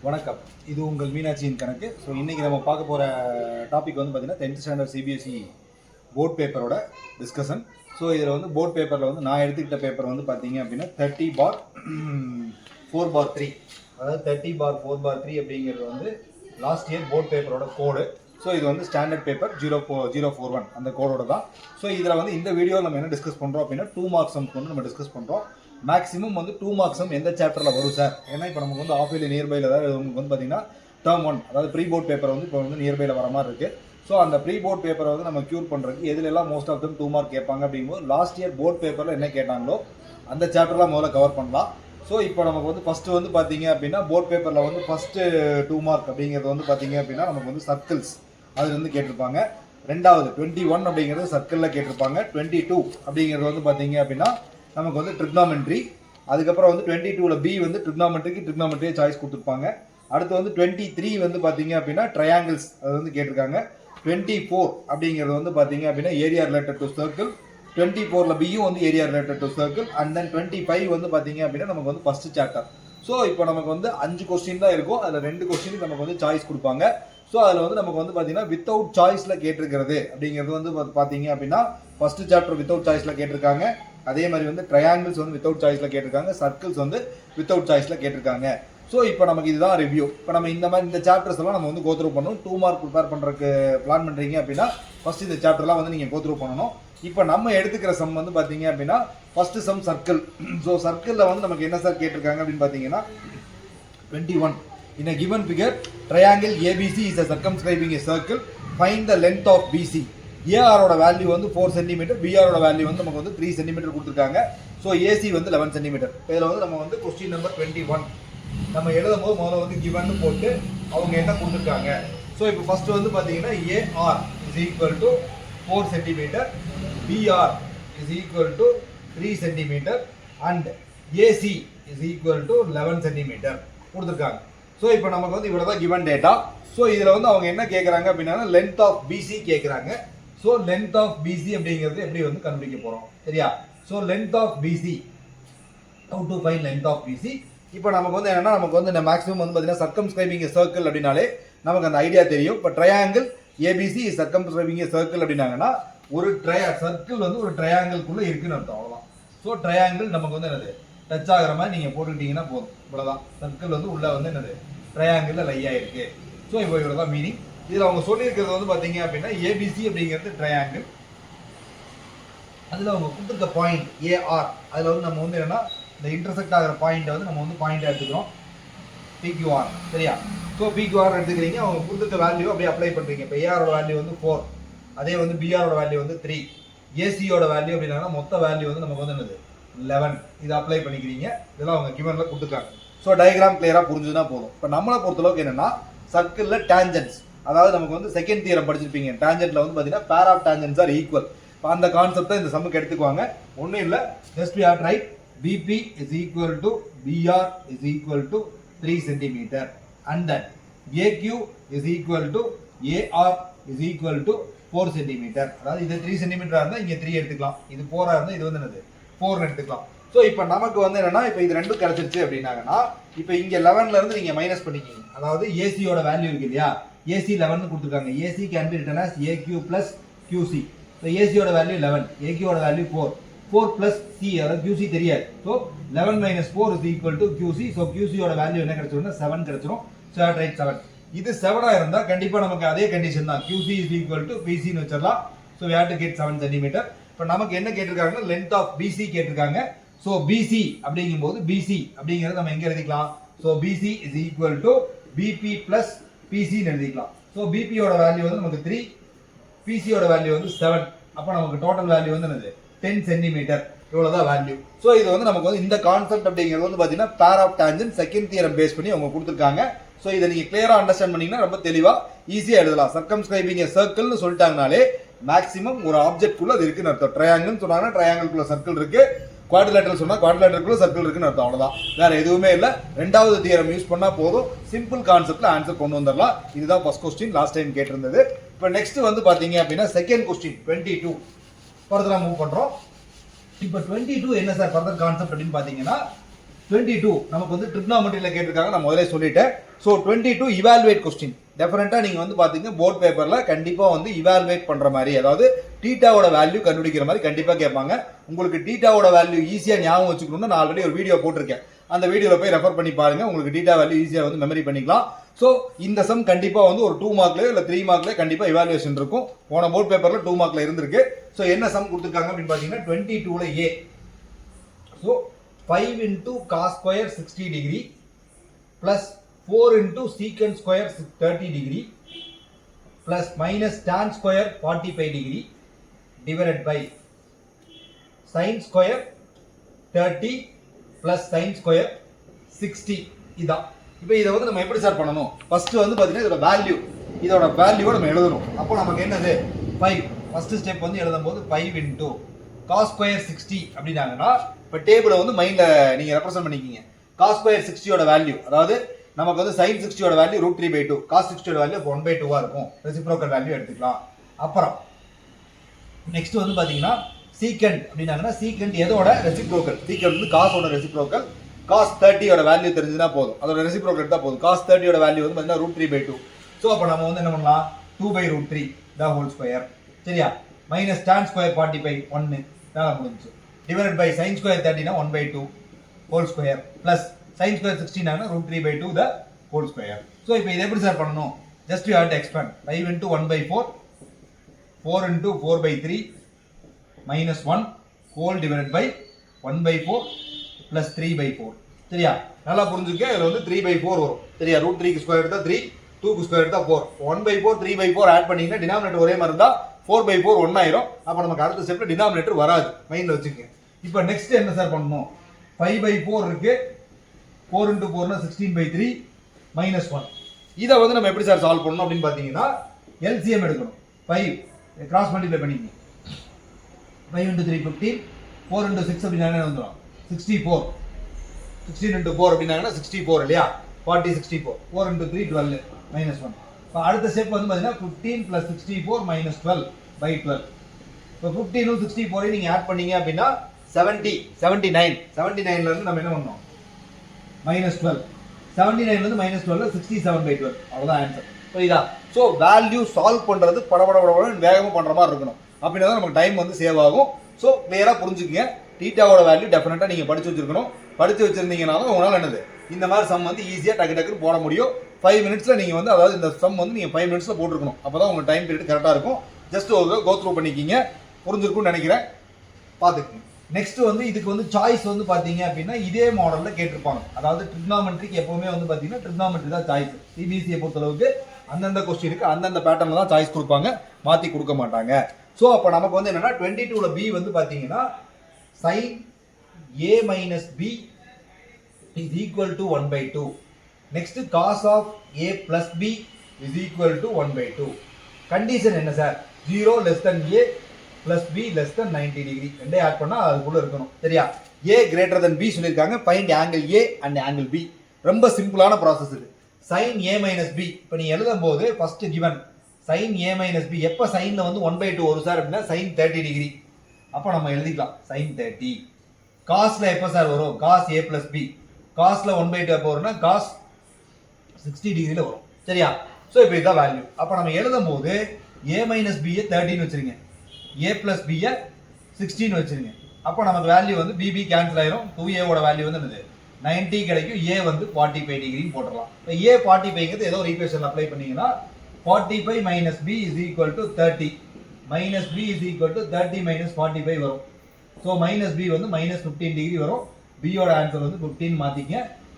வணக்கம். இது உங்கள் மீனாட்சியின் கணக்கு. ஸோ இன்றைக்கி நம்ம பார்க்க போகிற டாபிக் வந்து பார்த்திங்கன்னா 10th ஸ்டாண்டர்ட் சிபிஎஸ்சி போர்ட் பேப்பரோட டிஸ்கஷன். ஸோ இதில் வந்து போர்ட் பேப்பரில் வந்து நான் எடுத்துக்கிட்ட பேப்பர் வந்து பார்த்தீங்க அப்படின்னா 30/4/3, அதாவது 30/4/3 அப்படிங்கிறது வந்து லாஸ்ட் இயர் போர்ட் பேப்பரோட கோடு. ஸோ இது வந்து ஸ்டாண்டர்ட் பேப்பர் 04041 அந்த கோடோட தான். ஸோ இதில் வந்து இந்த வீடியோவில் நம்ம என்ன டிஸ்கஸ் பண்ணுறோம் அப்படின்னா 2 மார்க்ஸ் சம்ஸ் வந்து நம்ம டிஸ்கஸ் பண்ணுறோம். மேக்ஸிமம் வந்து 2 மார்க்ஸ் சம் எந்த சாப்டரில் வரும் சார்? ஏன்னா இப்போ நமக்கு வந்து ஆஃப் இயர்லி நியர்பையில் அதாவது உங்களுக்கு வந்து பார்த்தீங்கன்னா டேர்ம் 1 அதாவது ப்ரீ போர்ட் பேப்பர் வந்து இப்போ வந்து நியர்பையில் வர மாதிரி இருக்குது. ஸோ அந்த ப்ரீ போர்ட் பேப்பரை வந்து நம்ம க்யூர் பண்ணுறதுக்கு எதுலெல்லாம் மோஸ்ட் ஆஃப் தம் 2 மார்க் கேட்பாங்க அப்படிங்கும்போது லாஸ்ட் இயர் போர்ட் பேப்பரில் என்ன கேட்டாங்களோ அந்த சாப்டர்லாம் முதல்ல கவர் பண்ணலாம். ஸோ இப்போ நமக்கு வந்து ஃபஸ்ட்டு வந்து பார்த்தீங்க அப்படின்னா போர்ட் பேப்பரில் வந்து ஃபஸ்ட்டு 2 மார்க் அப்படிங்கிறது வந்து பார்த்தீங்க அப்படின்னா நமக்கு வந்து சர்க்கிள்ஸ் அதில் வந்து கேட்டிருப்பாங்க. ரெண்டாவது 21 அப்படிங்கிறது சர்க்கிளில் கேட்டிருப்பாங்க. 22 அப்படிங்கிறது வந்து பார்த்தீங்க அப்படின்னா நமக்கு வந்து ட்ரிக்னாமெட்ரி. அதுக்கப்புறம் வந்து 22ல் பி வந்து ட்ரிக்னாமெட்ரியே சாய்ஸ் கொடுத்துருப்பாங்க. அடுத்து வந்து 23 வந்து பார்த்தீங்க அப்படின்னா ட்ரையாங்கிள்ஸ் அது வந்து கேட்டிருக்காங்க. 24 அப்படிங்கிறது வந்து பார்த்தீங்க அப்படின்னா ஏரியா ரிலேட்டட் டு சர்க்கிள். 24ல் பியும் வந்து area related to circle. And then 25 வந்து பார்த்தீங்க அப்படின்னா நமக்கு வந்து ஃபஸ்ட்டு சாப்டர். ஸோ இப்போ நமக்கு வந்து 5 கொஸ்டின் தான் இருக்கும். அதில் 2 கொஸ்டின் நமக்கு வந்து சாய்ஸ் கொடுப்பாங்க. ஸோ அதில் வந்து நமக்கு வந்து பார்த்தீங்கன்னா வித்தவுட் சாய்ஸில் கேட்டிருக்கிறது அப்படிங்கிறது வந்து பார்த்தீங்க அப்படின்னா ஃபஸ்ட்டு சாப்டர் வித்தவுட் சாய்ஸில் கேட்டிருக்காங்க. அதே மாதிரி வந்து ட்ரையாங்கிள்ஸ் வந்து வித்தவுட் சாய்ஸில் கேட்டிருக்காங்க. சர்க்கிள்ஸ் வந்து வித்தவுட் சாய்ஸில் கேட்டிருக்காங்க. ஸோ இப்போ நமக்கு இதுதான் ரிவ்யூ. இப்போ நம்ம இந்த சாப்டர்ஸ் எல்லாம் நம்ம வந்து கோத்ரூ பண்ணணும். 2 மார்க் ப்ரிப்பேர் பண்ணுறதுக்கு பிளான் பண்ணுறீங்க அப்படின்னா ஃபஸ்ட் இந்த சாப்டர்லாம் வந்து நீங்கள் கோத்ரூ பண்ணணும். இப்போ நம்ம எடுத்துக்கிற சம் வந்து பார்த்தீங்க அப்படின்னா ஃபஸ்ட்டு சம் சர்க்கிள். ஸோ சர்க்கிளில் வந்து நமக்கு என்ன சார் கேட்டிருக்காங்க அப்படின்னு பார்த்தீங்கன்னா 21. In a given figure, triangle ABC is a circumscribing a circle. Find the length of BC. AR ஓட வேல்யூ வந்து 4 cm, BR ஓட வேல்யூ வந்து நமக்கு வந்து 3 cm கொடுத்துருக்காங்க. ஸோ AC வந்து 11 cm. இதில் வந்து நம்ம வந்து கொஸ்டின் நம்பர் 21 நம்ம எழுதும் போது முதல்ல வந்து கிவன் போட்டு அவங்க என்ன கொடுத்துருக்காங்க. ஸோ இப்போ ஃபர்ஸ்ட் வந்து பார்த்தீங்கன்னா AR is equal to 4 cm, BR is equal to 3 cm and AC is equal to 11 cm கொடுத்துருக்காங்க. ஸோ இப்போ நமக்கு வந்து இவ்வளோ தான் கிவன் டேட்டா. ஸோ இதில் வந்து அவங்க என்ன கேட்குறாங்க அப்படின்னா லென்த் ஆஃப் பிசி கேட்குறாங்க. ஸோ லென்த் ஆஃப் பிசி அப்படிங்கிறது எப்படி வந்து கண்டுபிடிக்க போகிறோம் சரியா? So length of PC, how to find length of PC. இப்போ நமக்கு வந்து என்னன்னா நமக்கு வந்து இந்த மேக்ஸிமம் வந்து பார்த்தீங்கன்னா சர்க்கம்ஸ்கிரைபிங் சர்க்கிள் அப்படின்னாலே நமக்கு அந்த ஐடியா தெரியும். இப்போ ட்ரையாங்கிள் ஏபிசி சர்க்கம்ஸ்கிரைபிங் சர்க்கிள் அப்படின்னாங்கன்னா ஒரு சர்க்கிள் வந்து ஒரு ட்ரையாங்கிள்குள்ளே இருக்குன்னு அர்த்தம், அவ்வளோதான். ஸோ ட்ரையாங்கிள் நமக்கு வந்து என்னது டச் ஆகிற மாதிரி நீங்கள் போட்டுக்கிட்டீங்கன்னா போதும், இவ்வளோதான். சர்க்கிள் வந்து உள்ளே வந்து என்னது ட்ரையாங்கிளில் லையாக இருக்குது. ஸோ இப்போ இவ்வளோ தான் மீனிங். இதில் அவங்க சொல்லியிருக்கிறது வந்து பார்த்தீங்க அப்படின்னா ஏபிசி அப்படிங்கிறது ட்ரையாங்கிள். அதில் அவங்க கொடுத்துருக்க பாயிண்ட் ஏஆர், அதில் வந்து நம்ம வந்து என்னன்னா இந்த இன்டர்செக்ட் ஆகிற பாயிண்ட்டை வந்து நம்ம வந்து பாயிண்ட் எடுத்துக்கிறோம் பிக்யூஆர் சரியா? ஸோ பிக்யூஆர் எடுத்துக்கிறீங்க. அவங்க கொடுத்துருக்க வேல்யூ அப்படியே அப்ளை பண்ணுறீங்க. இப்போ ஏஆரோட வேல்யூ வந்து 4, அதே வந்து பிஆரோட வேல்யூ வந்து 3, ஏசியோட வேல்யூ அப்படின்னா மொத்த வேல்யூ வந்து நமக்கு வந்து என்னது 11. இதை அப்ளை பண்ணிக்கிறீங்க. இதெல்லாம் அவங்க கிவனில் கொடுத்துருக்காங்க. ஸோ டயக்ராம் கிளியராக புரிஞ்சுதான் போதும். இப்போ நம்மளை பொறுத்தளவுக்கு என்னன்னா சர்க்கிளில் டேஞ்சன்ஸ், அதாவது நமக்கு வந்து செகண்ட் தியரம் படிச்சிருப்பீங்க. டேஞ்சன்ட்ல வந்து பார்த்தீங்கன்னா pair of tangents R equal. இப்போ அந்த கான்செப்டை இந்த சம்முக்கு எடுத்துக்குவாங்க. ஒன்றும் இல்லை, just we have right PB is equal to PR is equal to 3 cm and then AQ is equal to AR is equal to 4 cm. அதாவது இது 3 cm இருந்தால் இங்கே 3 எடுத்துக்கலாம், இது 4 இருந்தால் இது வந்து என்னது 4 எடுத்துக்கலாம். ஸோ இப்போ நமக்கு வந்து என்னன்னா இப்போ இது ரெண்டும் கிடைச்சிருச்சு அப்படின்னாங்கன்னா இப்போ இங்கே 11ல இருந்து நீங்கள் மைனஸ் பண்ணிக்கிங்க. அதாவது ஏசியோட வேல்யூ இருக்கு இல்லையா, ஏசி 11 கொடுத்துருக்காங்க. AC can be written as AQ plus QC. So ஏசியோட வேல்யூ 11, ஏக்யூவோட வேல்யூ 4 பிளஸ் சி, அதாவது கியூசி தெரியாது. So 11 minus 4 is equal to QC. So கியூசியோட வேல்யூ என்ன கிடைச்சிரும்னா 7 கிடைச்சிரும். So right 7. இது 7 இருந்தால் கண்டிப்பாக நமக்கு அதே கண்டிஷன் தான், கியூசி இஸ் ஈக்குவல் டு பிசின்னு வச்சிடலாம். So we have to get 7 cm. இப்போ நமக்கு என்ன கேட்டிருக்காங்கன்னா லென்த் ஆஃப் பிசி கேட்டிருக்காங்க. ஸோ பிசி அப்படிங்கும்போது பிசி அப்படிங்கிறது நம்ம எங்கே எழுதிக்கலாம்? So PC is equal to PB plus பிசின்னு எழுதிக்கலாம். ஸோ பிபியோட வேல்யூ வந்து நமக்கு 3, பிசியோட வேல்யூ வந்து 7. அப்போ நமக்கு டோட்டல் வேல்யூ வந்து என்னது 10 cm. இவ்வளோதான் வேல்யூ. ஸோ இது வந்து நமக்கு வந்து இந்த கான்செப்ட் அப்படிங்கிறது வந்து பார்த்தீங்கன்னா pair of tangent secant theorem base பண்ணி அவங்க கொடுத்துருக்காங்க. ஸோ இதை நீங்கள் கிளியராக அண்டர்ஸ்டாண்ட் பண்ணீங்கன்னா ரொம்ப தெளிவாக ஈஸியாக எழுதலாம். சர்க்கம்ஸ்கிரைபிங் சர்க்கிள்னு சொல்லிட்டாங்கனாலே மேக்ஸிமம் ஒரு ஆப்ஜெக்ட்குள்ள அது இருக்குன்னு அர்த்தம். ட்ரையாங்கிள்னு சொன்னாங்கன்னா ட்ரையாங்கிள்குள்ள சர்க்கிள் இருக்கு, குவாட்ரிலேட்டரல் சொன்னா குவாட்ரிலேட்டருக்குள்ள சர்க்கிள் இருக்குன்னு அர்த்தம், அவ்வளவுதான். வேற எதுவுமே இல்லை. ரெண்டாவது தியரம் யூஸ் பண்ணா போதும், சிம்பிள் கான்செப்ட்ல ஆன்சர் கொண்டு வந்துடலாம். இதுதான் ஃபர்ஸ்ட் கொஸ்டின், லாஸ்ட் டைம் கேட்டிருந்தது. இப்போ நெக்ஸ்ட் வந்து பாத்தீங்க அப்படின்னா செகண்ட் கொஸ்டின் 22 ஃபர்தரா மூவ் பண்றோம். இப்போ 22 என்ன சார் ஃபர்தர் கான்செப்ட் அப்படின்னு பாத்தீங்கன்னா 22 நமக்கு வந்து ட்ரிக்னாமெட்ரியில கேட்டிருக்காங்க, நான் முதல்ல சொல்லிட்டேன். So 22 evaluate question. டெஃபினட்டா நீங்க வந்து பாத்தீங்க போர்ட் பேப்பர்ல கண்டிப்பா வந்து இவாலுவேட் பண்ற மாதிரி, அதாவது டீட்டாவோட வேல்யூ கண்டுபிடிக்கிற மாதிரி கண்டிப்பா கேட்பாங்க. உங்களுக்கு டீட்டாவோட வேல்யூ ஈஸியா ஞாபகம் வச்சுக்கணும்னு நான் ஆல்ரெடி ஒரு வீடியோ போட்டிருக்கேன். அந்த வீடியோல போய் ரெஃபர் பண்ணி பாருங்க, உங்களுக்கு டீட்டா வேல்யூ ஈஸியா வந்து மெமரி பண்ணிக்கலாம். ஸோ இந்த சம் கண்டிப்பா வந்து ஒரு 2 மார்க்லயோ இல்ல 3 மார்க்லயோ கண்டிப்பா இவாலுவேஷன் இருக்கும். போன போர்ட் பேப்பர்ல 2 மார்க்ல இருந்திருக்கு. ஸோ என்ன சம் கொடுத்துருக்காங்க அப்படின்னு பாத்தீங்கன்னா 22ல A. So 5 into cos square 60 degree plus 4 into secant square 30 degree plus minus tan square 45 degree divided by sin square 30 plus sin square 60. இதான். இப்போ இதை வந்து நம்ம எப்படி சார் பண்ணணும்? ஃபர்ஸ்ட் வந்து பாத்தீங்கன்னா இதோட வேல்யூவை நம்ம எழுதணும். அப்போ நமக்கு என்னது 5. ஃபர்ஸ்ட் ஸ்டெப் வந்து எழுதும்போது 5 into cos square 60 அப்படினாங்கன்னா இப்போ டேபிளை வந்து மைண்ட்ல நீங்க ரெப்ரசன்ட் பண்ணிக்கிங்க. cos square 60யோட வேல்யூ, அதாவது நமக்கு வந்து sin 60யோட வேல்யூ √3/2, cos 60யோட வேல்யூ 1/2 இருக்கும். ரெசிப்ரோக்கல் வேல்யூ எடுத்துக்கலாம். அப்புறம் நெக்ஸ்ட் வந்து பாத்தீங்கன்னா சீக்கண்ட் அப்படினாங்கன்னா சீக்கண்ட் எதோட ரெசிப்ரோக்கல்? சீக்கண்ட் வந்து காஸோட ரெசிப்ரோக்கல். cos 30யோட வேல்யூ தெரிஞ்சுனா போதும், அதோட ரெசிப்ரோக்கல் எடுத்தா போதும். cos 30யோட வேல்யூ வந்து பாத்தீங்கன்னா √3/2. சோ அப்ப நம்ம வந்து என்ன பண்ணலாம்? 2/√3 the whole square. சரியா? மைனஸ் tan square 45 1 தான் முடிஞ்சு. divided by sin square 30 னா 1/2 whole square plus sin square 60 னா √3/2 the whole square. சோ இப்போ இத எப்படி சார் பண்ணனும்? just you have to expand. 5 into 1/4 4 into 4/3 minus 1 whole divided by 1/4 plus 3/4. சரியா? நல்லா புரிஞ்சுக்க. இதுல வந்து 3/4 வரும். சரியா? √3 க்கு ஸ்கொயர் எடுத்தா 3, 2 க்கு ஸ்கொயர் எடுத்தா 4. 1/4 3/4 ஆட் பண்ணீங்கன்னா டினாமினேட்டர் ஒரே மாதிரி இருந்தா 4/4 1 ஆயிரும். அப்ப நமக்கு அடுத்த ஸ்டெப்ல டினாமினேட்டர் வராது. மைண்ட்ல வச்சுக்கங்க. இப்போ நெக்ஸ்ட் என்ன சார் பண்ணனும்? 5/4 இருக்கு. 4 into 4 னா 16/3 minus 1. இத வந்து நம்ம எப்படி சார் சால்வ் பண்ணனும் அப்படினு பாத்தீங்கன்னா LCM எடுக்கணும். 5 கிராஸ் மல்டிப்ளை பண்ணிக்கங்க. 5 into 3 15, 4 into 6 அப்படினா என்ன வந்துரும்? 64. 16 into 4 அப்படினாங்கன்னா 64 இல்லையா? 40 64. 4 into 3 12 minus 1. இப்போ அடுத்த ஸ்டெப் வந்து பாத்தீங்கன்னா 15 plus 64 minus 12/12. இப்போ 15 உம் 64 நீங்க ஆட் பண்ணீங்க அப்படினா 79 79ல இருந்து நம்ம என்ன பண்ணோம்? minus 12. 79ல இருந்து minus 12 67/12. அவ்வளவுதான் ஆன்சர். புரியுதா? சோ வேல்யூ சால்வ் பண்றது படபடபடன்னு வேகமா பண்ற மாதிரி இருக்கணும். அப்படினா தான் நமக்கு டைம் வந்து சேவ் ஆகும். சோ கிளியரா புரிஞ்சுக்கங்க. தீட்டாவோட வேல்யூ டெஃபினட்டா நீங்க படிச்சு வச்சிருக்கணும். படிச்சு வச்சிருந்தீங்கன்னா உங்களால என்னது இந்த மாதிரி சம் வந்து ஈஸியா டக்கு டக்குன்னு போட முடியும். 5 மினிட்ஸ்ல நீங்க வந்து, அதாவது இந்த சம் வந்து நீங்க 5 மினிட்ஸ்ல போட்டுருக்கணும். அப்பதான் உங்க டைம் பீரியட் கரெக்டா இருக்கும். ஜஸ்ட் ஒரு கோ த்ரூ பண்ணிக்கிங்க. புரிஞ்சிருக்கும்னு நினைக்கிறேன். பாத்துக்கங்க. நெக்ஸ்ட் வந்து இதுக்கு வந்து சாய்ஸ் வந்து பாத்தீங்க அப்படின்னா இதே மாடல்ல கேட்டிருப்பாங்க. அதாவது ட்ரிக்னாமெட்ரிக்கு எப்பவுமே வந்து பாத்தீங்கன்னா ட்ரிக்னாமெட்ரி தான் சாய்ஸ். சிபிஎஸ்இ பொறுத்த அளவுக்கு அந்தந்த கொஸ்டினுக்கு அந்தந்த பேட்டர்ன்ல தான் சாய்ஸ் கொடுப்பாங்க, மாத்தி கொடுக்க மாட்டாங்க. சோ அப்ப நமக்கு வந்து என்னன்னா 22ல பி வந்து பாத்தீங்கன்னா sin a minus b is equal to 1/2. Next cos of a plus b is equal to 1/2. Condition என்ன sir? 0 less than a plus b less than 90 degree. ரெண்டே ஆட் பண்ணா அதுக்குள்ள இருக்கணும். சரியா? a greater than b சொல்லிருக்காங்க. find angle a and angle b. ரொம்ப சிம்பிளான process இது. sin a minus b இப்போ நீ எழுதும்போது first given sin a minus b எப்ப sinல வந்து 1/2 வரும் சார் அப்படினா sin 30 degree. அப்ப நம்ம எழுதிக்கலாம் sin 30. cosல எப்ப சார் வரும்? cos a plus b. cosல 1/2 எப்ப வரும்னா cos 60 டிகிரில வரும். சரியா? சோ இப்போ இதான் வேல்யூ. அப்ப நம்ம எழுதும்போது a minus b ய 30 ன்னு வெச்சிருங்க. a plus b ய 16 ன்னு வெச்சிருங்க. அப்ப நமக்கு வேல்யூ வந்து b b கேன்சல் ஆயிரும். 2a ஓட வேல்யூ வந்து என்னது? 90 கிடைக்கும். a வந்து 45 டிகிரின்னு போட்டுறலாம். இப்போ a 45ங்கிறது ஏதோ ஒரு ஈக்குவேஷன் அப்ளை பண்ணீங்கன்னா 45 minus b is equal to 30. minus b is equal to 30 minus 45 வரும். ஸோ மைனஸ் b வந்து மைனஸ் 15 டிகிரி வரும். b யோட ஆன்சர் வந்து 15 மாத்திங்க.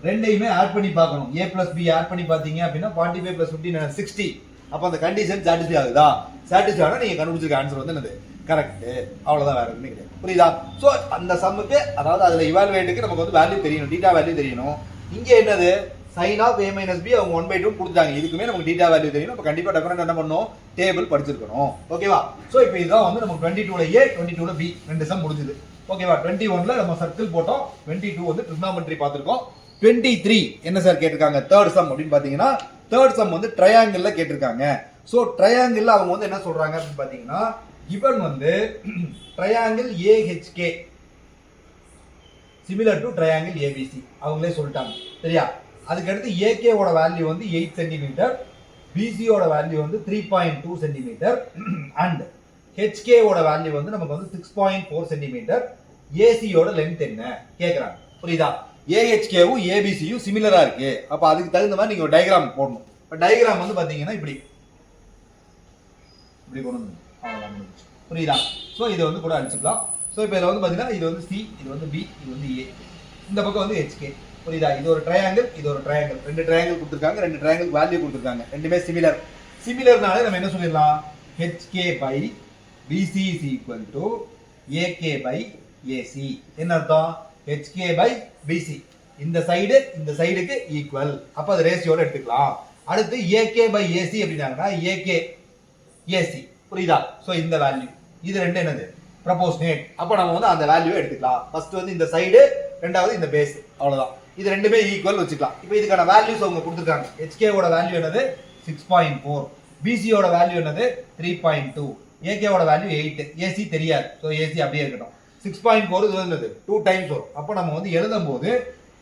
ரெண்டையுமே ஆட் பண்ணி பார்க்கணும். a plus b ஆட் பண்ணி பார்த்தீங்க அப்படின்னா 45 plus 15 60. அப்போ அந்த கண்டிஷன் சாட்டிஸ்ஃபை ஆகுதா? சாட்டிஸ்ஃபை ஆனா நீங்க கண்டுபிடிச்சிருக்க ஆன்சர் வந்து என்னது? கரெக்ட். அவ்வளவுதான், வேற எதுவும் கிடையாது. புரியுதா? ஸோ அந்த சம்முக்கு, அதாவது அதுல இவாலுவேட்டுக்கு நமக்கு வந்து வேல்யூ தெரியணும், டீட்டா வேல்யூ தெரியணும். இங்க என்னது? sin of a minus b அவங்க 1/2 கொடுத்தாங்க. இதுக்குமே நமக்கு டீட்டா வேல்யூ தெரியணும். அப்ப கண்டிப்பா டெஃபினட்டா என்ன பண்ணனும்? டேபிள் படிச்சிருக்கணும். ஓகேவா? சோ இப்போ இதுதான் வந்து நமக்கு 22ல a 22ல b ரெண்டு சம் முடிஞ்சது. ஓகேவா? 21ல நம்ம சர்க்கிள் போட்டோம். 22 வந்து ட்ரிக்னாமெட்ரி பார்த்திருக்கோம். 23 என்ன சார் கேட்டிருக்காங்க? தேர்ட் சம் அப்படின்னு பாத்தீங்கன்னா தேர்ட் சம் வந்து ட்ரையாங்கிள்ல கேட்டிருக்காங்க. சோ ட்ரையாங்கிள்ல அவங்க வந்து என்ன சொல்றாங்க அப்படின்னு பாத்தீங்கன்னா given வந்து triangle AHK similar to triangle ABC அவங்களே சொல்லிட்டாங்க சரியா. அதுக்கடுத்து ஏகே ஓட வேல்யூ வந்து 8 சென்டிமீட்டர், பிசியோட வேல்யூ வந்து 3.2 சென்டிமீட்டர் அண்ட் ஹெச்கே ஓட வேல்யூ வந்து நமக்கு வந்து 6.4 சென்டிமீட்டர். ஏசியோட லென்த் என்ன கேக்குறாங்க புரியுதா. ஏஹெச்கேவும் ஏபிசியும் சிமிலரா இருக்கு. அப்ப அதுக்கு தகுந்த மாதிரி நீங்க ஒரு டயக்ராம் போடணும். இப்ப டயக்ராம் வந்து பாத்தீங்கன்னா இப்படி கொண்டு வந்து அவ்வளவுதான் முடிஞ்சு புரியுதா. ஸோ இதை வந்து கூட அடிச்சுக்கலாம். ஸோ இப்போ இதில் வந்து பார்த்தீங்கன்னா இது வந்து சி, இது வந்து பி, இது வந்து ஏ, இந்த பக்கம் வந்து ஹெச்கே புரியுதா. இது ஒரு ட்ரையாங்கிள், இது ஒரு ட்ரையாங்கிள், ரெண்டு ட்ரையாங்கிள் கொடுத்துருக்காங்க, ரெண்டு ட்ரையாங்கிள் வேல்யூ கொடுத்துருக்காங்க, ரெண்டுமே சிமிலர். சிமிலர்னாலே நம்ம என்ன சொல்லிடலாம், HK by PC is equal to AK by AC. என்ன அர்த்தம், ஹெச்கே பை பிசி இந்த சைடுக்கு ஈக்குவல், அப்போ அது ரேஷியோட எடுத்துக்கலாம். அடுத்து ஏகே பை ஏசி அப்படின்னாங்கன்னா ஏகே ஏசி புரியுதா. ஸோ இந்த வேல்யூ இது ரெண்டு என்னது ப்ரொபோர்ஷனேட். அப்போ நம்ம வந்து அந்த வேல்யூவை எடுத்துக்கலாம். ஃபர்ஸ்ட் வந்து இந்த சைடு, ரெண்டாவது இந்த பேஸ், அவ்வளோதான். இது ரெண்டுமே ஈக்குவல் வச்சுக்கலாம். இப்போ இதுக்கான வேல்யூஸ் அவங்க கொடுத்துருக்காங்க. ஹெச்கேவோட வேல்யூ என்னது 6.4, பிசியோட வேல்யூ என்னது 3.2, ஏகேவோட வேல்யூ 8, ஏசி தெரியாது. ஸோ ஏசி அப்படியே இருக்கட்டும். 6.4 இது என்னது 2 டைம்ஸ் வரும். அப்போ நம்ம வந்து எழுதும் போது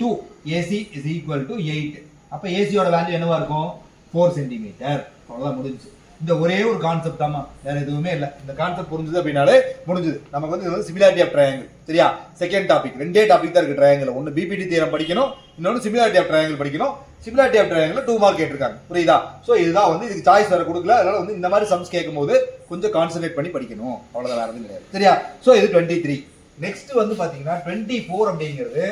2 ஏசி இஸ் ஈக்குவல் டு 8. அப்போ ஏசியோட வேல்யூ என்னவா இருக்கும் 4 சென்டிமீட்டர். அவ்வளோதான் முடிஞ்சு. இந்த ஒரே ஒரு கான்செப்ட் தாமா, வேற எதுவுமே இல்லை. இந்த கான்செப்ட் புரிஞ்சது அப்படின்னாலே முடிஞ்சது. நமக்கு வந்து இது வந்து சிமிலாரிட்டி ஆஃப் ட்ரையாங்கிள் சரியா. செகண்ட் டாபிக், ரெண்டே டாபிக் தான் இருக்கு ட்ரையாங்கிள். ஒன்று பிபிடி தியரம் படிக்கணும், இன்னொன்று சிமிலாரிட்டி ஆஃப் ட்ரையாங்கிள் படிக்கணும். சிமிலாரிட்டி ஆஃப் ட்ரையாங்கிள் 2 மார்க் கேட்டிருக்காங்க புரியுதா. ஸோ இதுதான் வந்து இதுக்கு சாய்ஸ் வேற கொடுக்கல. அதனால வந்து இந்த மாதிரி சம்ஸ் கேட்கும்போது கொஞ்சம் கான்சென்ட்ரேட் பண்ணி படிக்கணும், அவ்வளோதான், வேற எதுவும் கிடையாது சரியா. ஸோ இது 23. நெக்ஸ்ட் வந்து பாத்தீங்கன்னா 24 அப்படிங்கிறது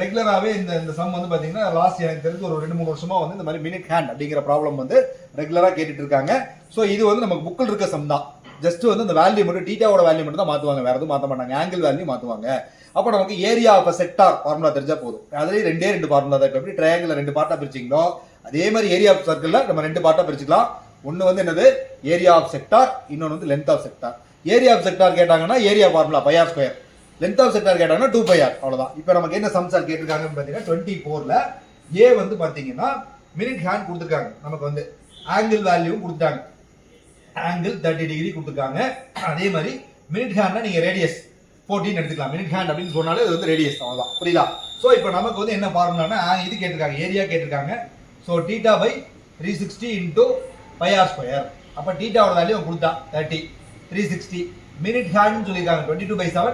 ரெகுலராகவே இந்த சம் வந்து பாத்தீங்கன்னா லாஸ்ட் எனக்கு தெரிஞ்சு ஒரு 2-3 வருஷமா வந்து இந்த மாதிரி மினிட் ஹேண்ட் அப்படிங்கிற ப்ராப்ளம் வந்து ரெகுலரா கேட்டுட்டு இருக்காங்க. ஸோ இது வந்து நமக்கு புக்கில் இருக்க சம் தான். ஜஸ்ட் வந்து இந்த வேல்யூ மட்டும் டீட்டாவோட வேல்யூ மட்டும் தான் மாற்றுவாங்க, வேற எதுவும் மாற்ற மாட்டாங்க. ஆங்கிள் வேல்யூ மாற்றுவாங்க. அப்போ நமக்கு ஏரியா ஆஃப் செக்டார் ஃபார்முலா தெரிஞ்சா போதும். அதுலேயே ரெண்டு ஃபார்முலா தான். இப்போ எப்படி ட்ரையாங்கிள் 2 பார்ட்டா பிரிச்சிங்களோ அதே மாதிரி ஏரியா ஆஃப் சர்க்கிளில் நம்ம 2 பார்ட்டா பிரிச்சுக்கலாம். ஒன்று வந்து என்னது ஏரியா ஆஃப் செக்டார், இன்னொன்று வந்து length of sector. Area of sector கேட்டாங்கன்னா area formula pi r square, length of sector கேட்டாங்கன்னா 2 பை ஆர், அவ்வளோதான். இப்போ நமக்கு என்ன சம்ஸ் கேட்டிருக்காங்கன்னு பார்த்தீங்கன்னா 24ல ஏ வந்து பார்த்தீங்கன்னா மினிட் ஹேண்ட் கொடுத்துருக்காங்க. நமக்கு வந்து ஆங்கிள் வேல்யூ கொடுத்துட்டாங்க, ஆங்கிள் 30 டிகிரி கொடுத்துருக்காங்க. அதே மாதிரி மினிட் ஹேண்ட்னா நீங்க ரேடியஸ் 14 எடுத்துக்கலாம். மினிட் ஹேண்ட் அப்படின்னு சொன்னாலே அது வந்து ரேடியஸ், அவ்வளவுதான் புரியுதா. ஸோ இப்போ நமக்கு வந்து என்ன ஃபார்முலானா இது கேட்டிருக்காங்க, ஏரியா கேட்டிருக்காங்க. So theta by 360 into pi r square. அப்போ டீட்டாவோட வேல்யூ கொடுத்தா 30, 360. மினிட் ஹேண்ட்னு சொல்லியிருக்காங்க 22/7,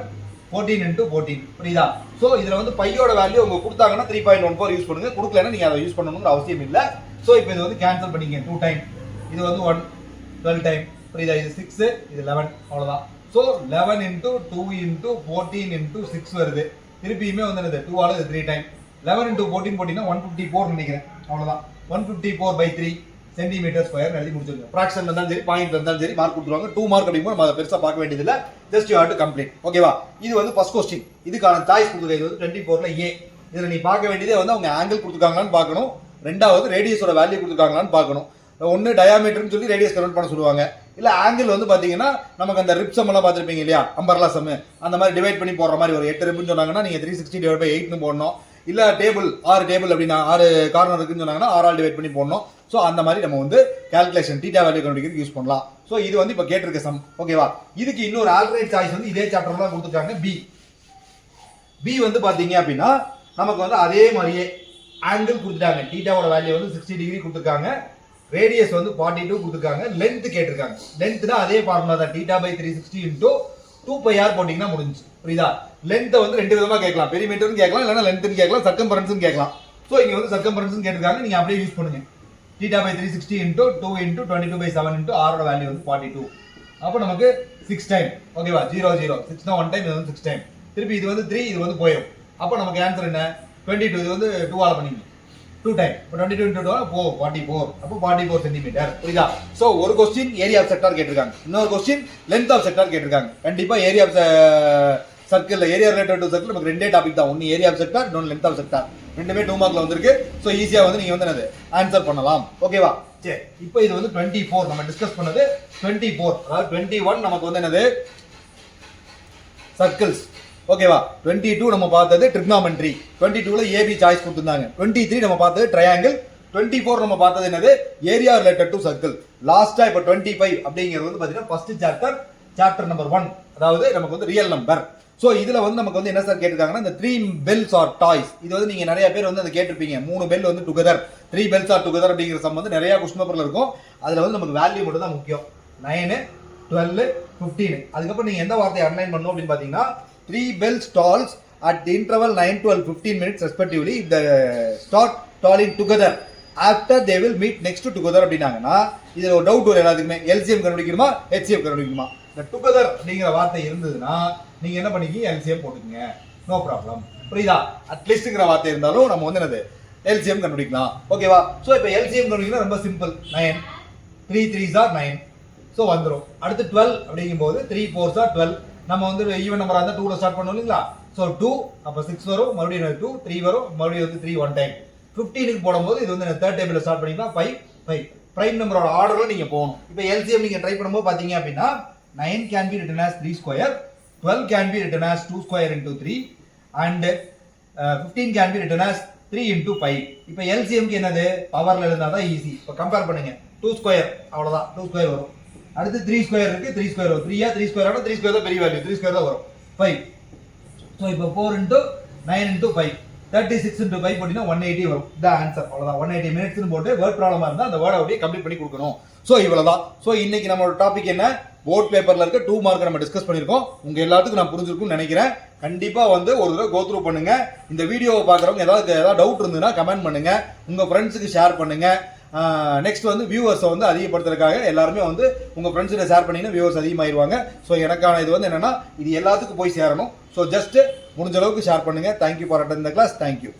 14 இன்டூ 14 புரியுதா. ஸோ இதில் வந்து பையோட வேல்யூ உங்க கொடுத்தாங்கன்னா 3.14 யூஸ் பண்ணுங்க, கொடுக்கலன்னா நீங்க அதை யூஸ் பண்ணணுங்கிற அவசியம் இல்லை. ஸோ இப்போ இது வந்து கேன்சல் பண்ணிங்க 2 டைம், இது வந்து 1 12 டைம் புரியுதா. இது 6, இது 11, அவ்வளோதான். ஸோ 11 இன்டூ 2 இன்டூ 14 இன்டூ 6 வருது. திருப்பியுமே வந்து என்னது 2 ஆல் இது 3 டைம். 11 இன்டூ 14 போட்டிங்கன்னா 154 நினைக்கிறேன், அவ்வளோதான். 154/3 சென்டிமீட்டர் ஸ்கொயர் எழுதி முடிச்சிருங்க. ஃபிராக்ஷன் இருந்தாலும் சரி, பாயிண்ட் இருந்தாலும் சரி மார்க் கொடுத்துருவாங்க. 2 மார்க் அப்படிங்கும்போது நம்ம அதை பெருசாக பார்க்க வேண்டியதில்லை. Just you have to complete, ஓகேவா. இது வந்து ஃபர்ஸ்ட் கொஸ்டின். இதுக்கான சாய்ஸ் கொடுத்துருக்க இது வந்து 24ல ஏ. இதில் நீ பார்க்க வேண்டியதே வந்து அவங்க ஆங்கிள் கொடுத்துருக்காங்களான்னு பார்க்கணும், ரெண்டாவது ரேடியஸோட வேல்யூ கொடுத்துருக்காங்களான்னு பார்க்கணும். ஒன்று டயாமீட்டர்னு சொல்லி ரேடியஸ் கன்வெர்ட் பண்ண சொல்லுவாங்க, இல்லை ஆங்கிள் வந்து பார்த்தீங்கன்னா நமக்கு அந்த ரிப் சம் எல்லாம் பார்த்துருப்பீங்க இல்லையா, அம்பர்லா சம், அந்த மாதிரி டிவைட் பண்ணி போடுற மாதிரி ஒரு 8 ரிப்னு சொன்னாங்கன்னா நீங்கள் 360/8ன்னு போடணும். இல்லை டேபிள் 6 டேபிள் அப்படின்னா 6 கார்னர் இருக்குன்னு சொன்னாங்கன்னா 6 ஆல் டிவைட் பண்ணி போடணும். ஸோ அந்த மாதிரி நம்ம வந்து கால்குலேஷன் டீட்டா வேல்யூ கண்டுபிடிக்கிறதுக்கு யூஸ் பண்ணலாம். ஸோ இது வந்து இப்போ கேட்டிருக்க சம், ஓகேவா. இதுக்கு இன்னொரு ஆல்டர்னேட் சாய்ஸ் வந்து இதே சாப்டர் தான் கொடுத்துருக்காங்க. பி வந்து பார்த்தீங்க அப்படின்னா நமக்கு வந்து அதே மாதிரியே ஆங்கிள் கொடுத்துட்டாங்க. டீட்டாவோட வேல்யூ வந்து 60 டிகிரி கொடுத்துருக்காங்க, ரேடியஸ் வந்து 42 கொடுத்துருக்காங்க, லென்த் கேட்டிருக்காங்க. லென்த்னா அதே ஃபார்முலா தான், theta by 360 into 2 pi r போட்டிங்கன்னா முடிஞ்சு புரியுதா. லென்த்தை வந்து 2 விதமாக கேட்கலாம், பெரிமீட்டர்னு கேட்கலாம், இல்லைன்னா லென்த்னு கேட்கலாம், சர்க்கம்பரன்ஸ்னு கேட்கலாம். ஸோ இங்கே வந்து சர்க்கம்பரன்ஸ்னு கேட்டிருக்காங்க, நீங்கள் அப்படியே யூஸ் பண்ணுங்க. Theta by 360 into 2 into 22/7 into ஆரோட வேல்யூ வந்து 42. அப்போ நமக்கு 6 டைம், ஓகேவா. 0 0 6 தான் 1 டைம், இது வந்து 6 டைம். திருப்பி இது வந்து 3, இது வந்து போயிடும். அப்போ நமக்கு ஆன்சர் என்ன 22, இது வந்து 2 ஆல் பண்ணிங்க 2 டைம். இப்போ 22 இன்டூ 2 44, அப்போ 44 சென்டிமீட்டர் புரியுதா. ஸோ ஒரு கொஸ்டின் ஏரியா ஆஃப் செக்டார் கேட்டிருக்காங்க, இன்னொரு கொஸ்டின் லென்த் ஆஃப் செக்டார் கேட்டிருக்காங்க. கண்டிப்பாக area of circle, area related to circle நமக்கு ரெண்டே டாபிக் தான், ஒன்று ஏரியா ஆஃப் செக்டார், இன்னொன்று லென்த் ஆஃப் செக்டார். ரெண்டுமே 2 மார்க்ல வந்திருக்கு. ஸோ ஈஸியாக வந்து நீங்கள் வந்து என்னது ஆன்சர் பண்ணலாம், ஓகேவா. சரி, இப்போ இது வந்து 24 நம்ம டிஸ்கஸ் பண்ணது. 24 அதாவது 21 நமக்கு வந்து என்னது சர்க்கிள்ஸ், ஓகேவா. 22 நம்ம பார்த்தது ட்ரிக்னாமெட்ரி, 22ல ஏபி சாய்ஸ் கொடுத்துருந்தாங்க. 23 நம்ம பார்த்தது ட்ரையாங்கிள், 24 நம்ம பார்த்தது என்னது ஏரியா ரிலேட்டட் டு சர்க்கிள். லாஸ்டா இப்போ 25 அப்படிங்கிறது வந்து பார்த்தீங்கன்னா ஃபர்ஸ்ட் சாப்டர் நம்பர் 1, அதாவது நமக்கு வந்து ரியல் நம்பர். ஸோ இதில் வந்து நமக்கு வந்து என்ன சார் கேட்டிருக்காங்கன்னா இந்த 3 பெல்ஸ் ஆர் டாய்ஸ். இது வந்து நீங்கள் நிறைய பேர் வந்து அதை கேட்டிருப்பீங்க. 3 பெல் வந்து டுகெதர், 3 பெல்ஸ் ஆர் டுகெதர் அப்படிங்கிற சம் வந்து நிறைய கொஸ்டின் பேப்பரில் இருக்கும். அதில் வந்து நமக்கு வேல்யூ மட்டும் தான் முக்கியம். 9, 12, 15. அதுக்கப்புறம் நீங்கள் எந்த வார்த்தையை அண்டர்லைன் பண்ணணும் அப்படின்னு பார்த்தீங்கன்னா 3 bells tolls at the interval 9, 12, 15 minutes respectively if they start tolling together after they will meet next to together அப்படின்னாங்கன்னா இதில் ஒரு டவுட் வரும் எல்லாத்துக்குமே. எல்சிஎம் கண்டுபிடிக்கணுமா ஹெச்சிஎம் கண்டுபிடிக்கணுமா? இந்த டுகெதர் அப்படிங்கிற வார்த்தை இருந்ததுன்னா நீங்கள் என்ன பண்ணிக்கிங்க எல்சிஎம் போட்டுக்கங்க, நோ ப்ராப்ளம். புரியுதா? அட்லீஸ்ட்ங்கிற வார்த்தை இருந்தாலும் நம்ம வந்து என்னது எல்சிஎம் கண்டுபிடிக்கலாம். ஓகேவா? ஸோ இப்போ எல்சிஎம் கண்டுபிடிக்கணும் ரொம்ப சிம்பிள். 9, 3 3s are 9. ஸோ வந்துடும். அடுத்து 12 அப்படிங்கும்போது 3 4s are 12. நம்ம வந்து ஈவன் நம்பராக இருந்தால் 2ல ஸ்டார்ட் பண்ணோம் இல்லைங்களா? ஸோ 2 அப்போ 6 வரும், மறுபடியும் 2 3 வரும், மறுபடியும் வந்து 3 ஒன் டைம். 15க்கு போடும்போது இது வந்து தேர்ட் டேபிளில் ஸ்டார்ட் பண்ணிக்கலாம். 5 5 ப்ரைம் நம்பரோட ஆர்டரில் நீங்கள் போகணும். இப்போ எல்சிஎம் நீங்கள் ட்ரை பண்ணும்போது பார்த்தீங்க அப்படின்னா 9 can be return as 3 square, 12 can be return as 2 square into 3 and 15 can be return as 3 into 5. இப்போ எல்சிஎம்க்கு என்னது பவரில் இருந்தால் தான் ஈஸி. இப்போ கம்பேர் பண்ணுங்க. 2 ஸ்கொயர் அவ்வளோதான், 2 ஸ்கொயர் வரும். அடுத்து 3 ஸ்கொயர் இருக்கு, 3 ஸ்கொயர் வரும். 3 ஸ்கொயர் ஆனால் 3 ஸ்கொயர் தான் பெரிய வேல்யூ, 3 ஸ்கொயர் தான் வரும். 5. ஸோ இப்போ 4 இன்டூ 9 இன்டூ 5 36 இன்டூ 5 போட்டிங்கன்னா 180 வரும். த ஆன்சர் அவ்வளோதான். 180 மினிட்ஸ்னு போட்டு வேர்ட் ப்ராப்ளமாக இருந்தால் அந்த வேர்டை அப்படியே கம்ப்ளீட் பண்ணி கொடுக்கணும். ஸோ இவ்வளோதான். ஸோ இன்னைக்கு நம்மளோட டாபிக் என்ன, போர்ட் பேப்பரில் இருக்க 2 மார்க் நம்ம டிஸ்கஸ் பண்ணியிருக்கோம். உங்கள் எல்லாத்துக்கும் நான் புரிஞ்சிருக்கும்னு நினைக்கிறேன். கண்டிப்பாக வந்து ஒரு தடவை கோ த்ரூ பண்ணுங்க. இந்த வீடியோவை பார்க்குறவங்க ஏதாவது டவுட் இருந்ததுன்னா கமெண்ட் பண்ணுங்க, உங்கள் ஃப்ரெண்ட்ஸுக்கு ஷேர் பண்ணுங்க. நெக்ஸ்ட் வந்து வியூவர்ஸை வந்து அதிகப்படுத்துறதுக்காக எல்லாருமே வந்து உங்கள் ஃப்ரெண்ட்ஸில் ஷேர் பண்ணிங்கன்னா வியூவர்ஸ் அதிகமாகிடுவாங்க. ஸோ எனக்கான இது வந்து என்னென்னா இது எல்லாத்துக்கும் போய் சேரணும். ஸோ ஜஸ்ட் முடிஞ்ச அளவுக்கு ஷேர் பண்ணுங்கள். Thank you for attending the class. Thank you.